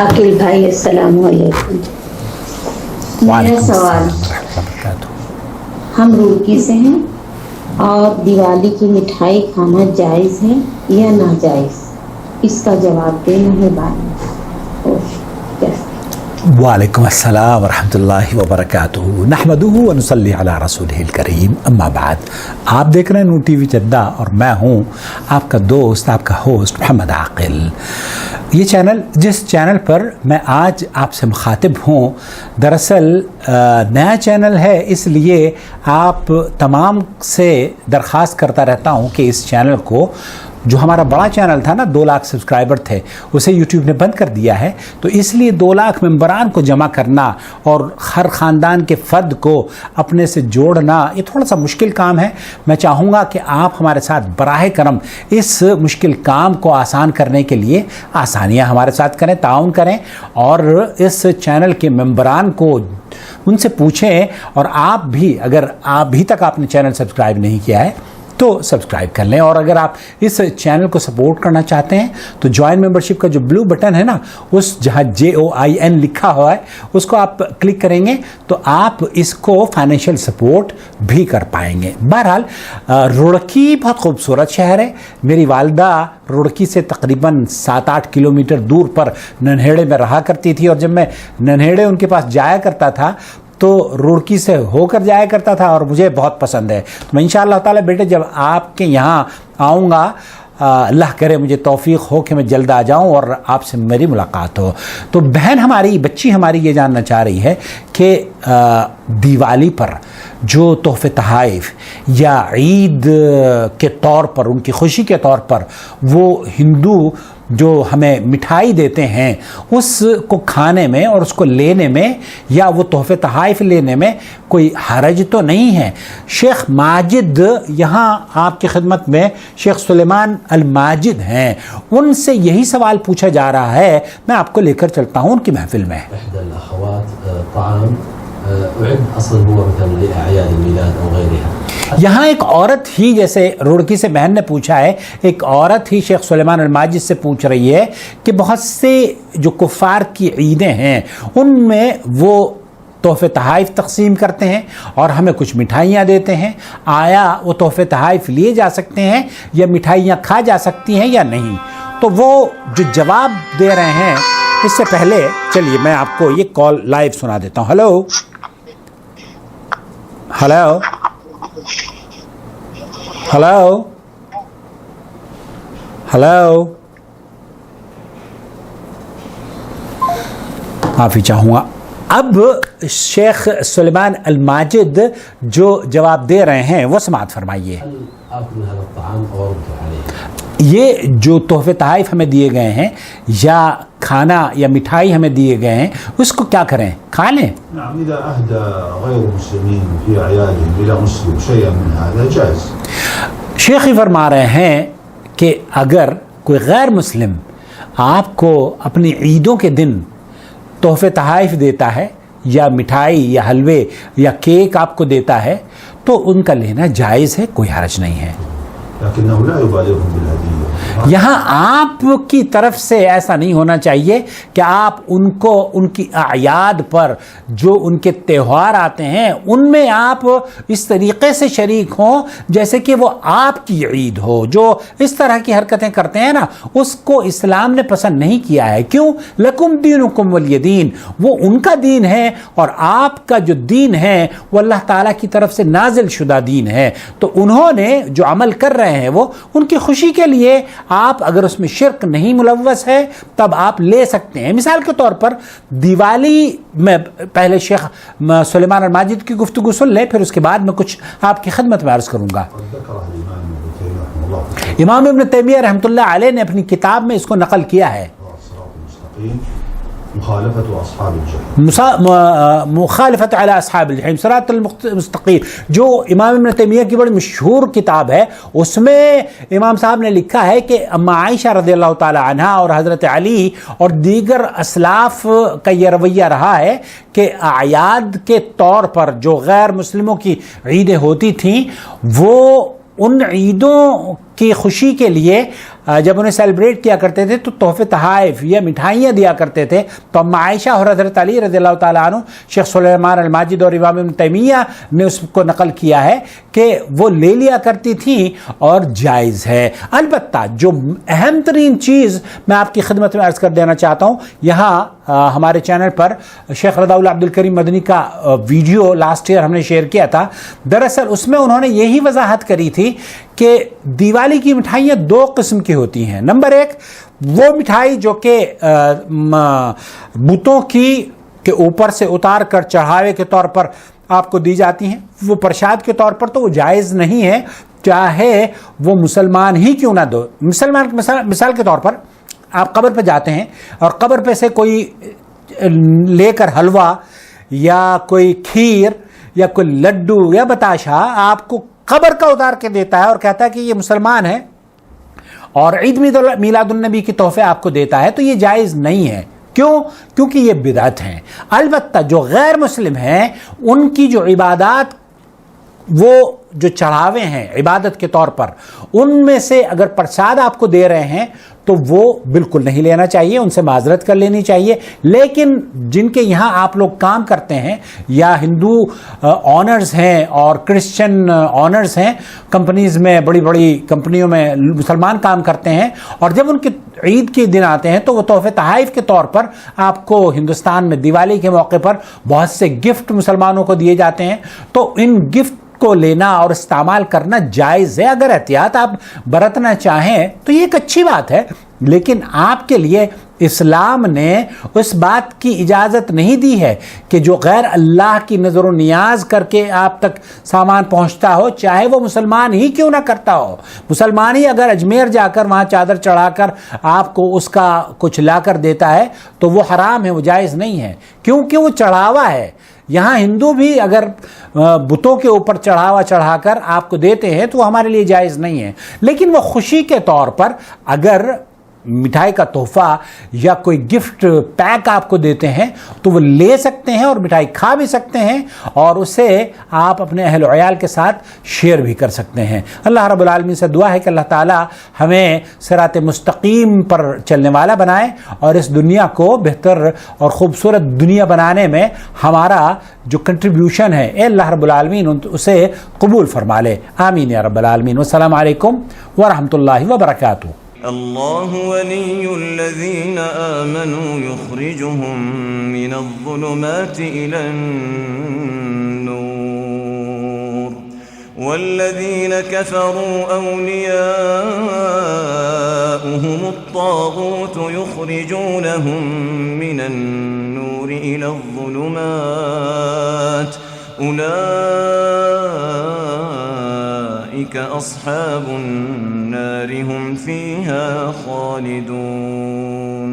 عاقل بھائی السلام علیکم. میرا سوال، ہم روڑکی سے ہیں اور دیوالی کی مٹھائی کھانا جائز ہے یا ناجائز؟ اس کا جواب دیں مہربانی. وعلیکم السلام ورحمۃ اللہ وبرکاتہ. نحمدہ ونصلی علی رسولہ الکریم. اما بعد، آپ دیکھ رہے ہیں نور ٹی وی جدہ اور میں ہوں آپ کا دوست، آپ کا ہوسٹ محمد عاقل. یہ چینل، جس چینل پر میں آج آپ سے مخاطب ہوں، دراصل نیا چینل ہے، اس لیے آپ تمام سے درخواست کرتا رہتا ہوں کہ اس چینل کو، جو ہمارا بڑا چینل تھا نا، 2 لاکھ سبسکرائبر تھے، اسے یوٹیوب نے بند کر دیا ہے. تو اس لیے 2 لاکھ ممبران کو جمع کرنا اور ہر خاندان کے فرد کو اپنے سے جوڑنا، یہ تھوڑا سا مشکل کام ہے. میں چاہوں گا کہ آپ ہمارے ساتھ براہ کرم اس مشکل کام کو آسان کرنے کے لیے آسانیاں ہمارے ساتھ کریں، تعاون کریں، اور اس چینل کے ممبران کو ان سے پوچھیں. اور آپ بھی، اگر ابھی تک آپ نے چینل سبسکرائب نہیں کیا ہے تو سبسکرائب کر لیں. اور اگر آپ اس چینل کو سپورٹ کرنا چاہتے ہیں تو جوائن ممبرشپ کا جو بلو بٹن ہے نا، اس جہاں JOIN لکھا ہوا ہے، اس کو آپ کلک کریں گے تو آپ اس کو فائنینشیل سپورٹ بھی کر پائیں گے. بہرحال روڑکی بہت خوبصورت شہر ہے. میری والدہ روڑکی سے تقریباً 7-8 کلومیٹر دور پر ننہیڑے میں رہا کرتی تھی، اور جب میں ننہیڑے ان کے پاس جایا کرتا تھا تو روڑکی سے ہو کر جایا کرتا تھا، اور مجھے بہت پسند ہے. تو میں انشاءاللہ تعالیٰ بیٹے جب آپ کے یہاں آؤں گا، اللہ کرے مجھے توفیق ہو کہ میں جلد آ جاؤں اور آپ سے میری ملاقات ہو. تو بہن ہماری، بچی ہماری یہ جاننا چاہ رہی ہے کہ دیوالی پر جو تحفے تحائف یا عید کے طور پر، ان کی خوشی کے طور پر وہ ہندو جو ہمیں مٹھائی دیتے ہیں، اس کو کھانے میں اور اس کو لینے میں یا وہ تحفے تحائف لینے میں کوئی حرج تو نہیں ہے. شیخ ماجد یہاں آپ کی خدمت میں، شیخ سلیمان الماجد ہیں، ان سے یہی سوال پوچھا جا رہا ہے. میں آپ کو لے کر چلتا ہوں ان کی محفل میں. یہاں ایک عورت ہی، جیسے روڑکی سے بہن نے پوچھا ہے، ایک عورت ہی شیخ سلیمان الماجد سے پوچھ رہی ہے کہ بہت سے جو کفار کی عیدیں ہیں ان میں وہ تحفے تحائف تقسیم کرتے ہیں اور ہمیں کچھ مٹھائیاں دیتے ہیں. آیا وہ تحفے تحائف لیے جا سکتے ہیں یا مٹھائیاں کھا جا سکتی ہیں یا نہیں؟ تو وہ جو جواب دے رہے ہیں، اس سے پہلے چلیے میں آپ کو یہ کال لائیو سنا دیتا ہوں. ہلو ہلو ہلو ہلو، معافی چاہوں گا. اب شیخ سلیمان الماجد جو جواب دے رہے ہیں وہ سماعت فرمائیے. یہ جو تحفے تحائف ہمیں دیے گئے ہیں یا کھانا یا مٹھائی ہمیں دیے گئے ہیں، اس کو کیا کریں؟ کھا لیں؟ شیخ ہی فرما رہے ہیں کہ اگر کوئی غیر مسلم آپ کو اپنی عیدوں کے دن تحفے تحائف دیتا ہے یا مٹھائی یا حلوے یا کیک آپ کو دیتا ہے تو ان کا لینا جائز ہے، کوئی حرج نہیں ہے. یہاں آپ کی طرف سے ایسا نہیں ہونا چاہیے کہ آپ ان کو ان کی اعیاد پر، جو ان کے تہوار آتے ہیں، ان میں آپ اس طریقے سے شریک ہوں جیسے کہ وہ آپ کی عید ہو. جو اس طرح کی حرکتیں کرتے ہیں نا، اس کو اسلام نے پسند نہیں کیا ہے. کیوں؟ لکم دینکم ولی دین، وہ ان کا دین ہے اور آپ کا جو دین ہے وہ اللہ تعالیٰ کی طرف سے نازل شدہ دین ہے. تو انہوں نے جو عمل کر رہے ہیں وہ ان کی خوشی کے لیے، آپ اگر اس میں شرک نہیں ملوث ہے تب آپ لے سکتے ہیں. مثال کے طور پر دیوالی میں، پہلے شیخ سلیمان الماجد کی گفتگو سن لیں، پھر اس کے بعد میں کچھ آپ کی خدمت میں عرض کروں گا. امام ابن تیمیہ رحمۃ اللہ علیہ نے اپنی کتاب میں اس کو نقل کیا ہے. مخالفت علی اصحاب الجحیم، صراط المستقیم، جو امام ابن تیمیہ کی بڑی مشہور کتاب ہے، اس میں امام صاحب نے لکھا ہے کہ اما عائشہ رضی اللہ تعالی عنہا اور حضرت علی اور دیگر اسلاف کا یہ رویہ رہا ہے کہ اعیاد کے طور پر جو غیر مسلموں کی عیدیں ہوتی تھیں، وہ ان عیدوں کی خوشی کے لیے جب انہیں سیلیبریٹ کیا کرتے تھے تو تحفے تحائف یا مٹھائیاں دیا کرتے تھے. تو اما عائشہ اور حضرت علی رضی اللہ تعالیٰ عنہ، شیخ سلیمان الماجد اور امام ابن تیمیہ نے اس کو نقل کیا ہے کہ وہ لے لیا کرتی تھیں اور جائز ہے. البتہ جو اہم ترین چیز میں آپ کی خدمت میں عرض کر دینا چاہتا ہوں، یہاں ہمارے چینل پر شیخ رضا اللہ عبد الکریم مدنی کا ویڈیو لاسٹ ایئر ہم نے شیئر کیا تھا. دراصل اس میں انہوں نے یہی وضاحت کری تھی کہ دیوالی کی مٹھائیاں دو قسم کی ہوتی ہیں. نمبر ایک وہ مٹھائی جو کہ بتوں کے اوپر سے اتار کر چڑھاوے کے طور پر آپ کو دی جاتی ہیں، وہ پرشاد کے طور پر تو وہ جائز نہیں ہے، چاہے وہ مسلمان ہی کیوں نہ دو. مثال کے طور پر آپ قبر پہ جاتے ہیں اور قبر پہ سے کوئی لے کر حلوہ یا کوئی کھیر یا کوئی لڈو یا بتاشا آپ کو قبر کا اتار کے دیتا ہے اور کہتا ہے کہ یہ مسلمان ہے اور عید میلاد النبی کی تحفے آپ کو دیتا ہے، تو یہ جائز نہیں ہے. کیوں؟ کیونکہ یہ بدعت ہیں. البتہ جو غیر مسلم ہیں ان کی جو عبادات، وہ جو چڑھاوے ہیں عبادت کے طور پر، ان میں سے اگر پرساد آپ کو دے رہے ہیں تو وہ بالکل نہیں لینا چاہیے، ان سے معذرت کر لینی چاہیے. لیکن جن کے یہاں آپ لوگ کام کرتے ہیں یا ہندو آنرز ہیں اور کرسچن آنرز ہیں، کمپنیز میں، بڑی بڑی کمپنیوں میں مسلمان کام کرتے ہیں، اور جب ان کے عید کے دن آتے ہیں تو وہ تحفے تحائف کے طور پر آپ کو ہندوستان میں دیوالی کے موقع پر بہت سے گفٹ مسلمانوں کو دیے جاتے ہیں. تو ان گفٹ کو لینا اور استعمال کرنا جائز ہے. اگر احتیاط آپ برتنا چاہیں تو یہ ایک اچھی بات ہے، لیکن آپ کے لیے اسلام نے اس بات کی اجازت نہیں دی ہے کہ جو غیر اللہ کی نظر و نیاز کر کے آپ تک سامان پہنچتا ہو، چاہے وہ مسلمان ہی کیوں نہ کرتا ہو. مسلمان ہی اگر اجمیر جا کر وہاں چادر چڑھا کر آپ کو اس کا کچھ لا کر دیتا ہے تو وہ حرام ہے، وہ جائز نہیں ہے، کیونکہ وہ چڑھاوا ہے. یہاں ہندو بھی اگر بتوں کے اوپر چڑھاوا چڑھا کر آپ کو دیتے ہیں تو وہ ہمارے لیے جائز نہیں ہے. لیکن وہ خوشی کے طور پر اگر مٹھائی کا تحفہ یا کوئی گفٹ پیک آپ کو دیتے ہیں تو وہ لے سکتے ہیں اور مٹھائی کھا بھی سکتے ہیں اور اسے آپ اپنے اہل و عیال کے ساتھ شیئر بھی کر سکتے ہیں. اللہ رب العالمین سے دعا ہے کہ اللہ تعالی ہمیں صراط مستقیم پر چلنے والا بنائے اور اس دنیا کو بہتر اور خوبصورت دنیا بنانے میں ہمارا جو کنٹریبیوشن ہے اے اللہ رب العالمین اسے قبول فرما لے. آمین یا رب العالمین. والسلام علیکم ورحمۃ اللہ وبرکاتہ. الله ولي الذين آمنوا يخرجهم من الظلمات إلى النور والذين كفروا أولياؤهم الطاغوت يخرجونهم من النور إلى الظلمات أولئك أصحاب النار هم فيها خالدون.